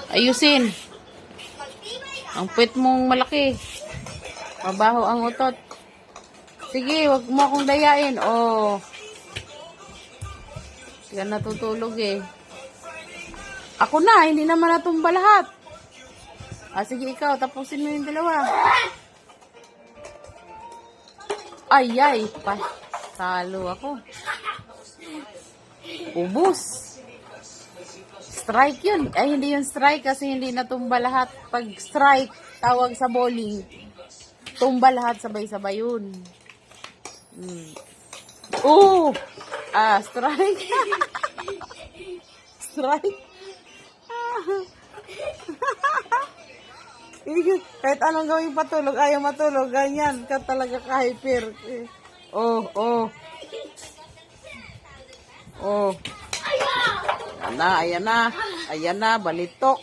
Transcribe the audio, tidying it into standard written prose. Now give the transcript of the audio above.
Ayusin. Ang puwet mong malaki. Mabaho ang utot. Sige, wag mo akong dayain. Oh. Hindi ka natutulog eh. Ako na, hindi naman natumba lahat. Sige ikaw, tapusin mo yung dalawa. Ay, talo ako. Ubus. Strike yun. Ay, hindi yung strike kasi hindi natumba lahat. Pag strike, tawag sa bowling. Tumba lahat sabay-sabay yun. Oh! Strike. Strike. Kahit anong gawing patulog, ayaw matulog. Ganyan ka talaga ka-hyper. Oh. Ayan na, balitok.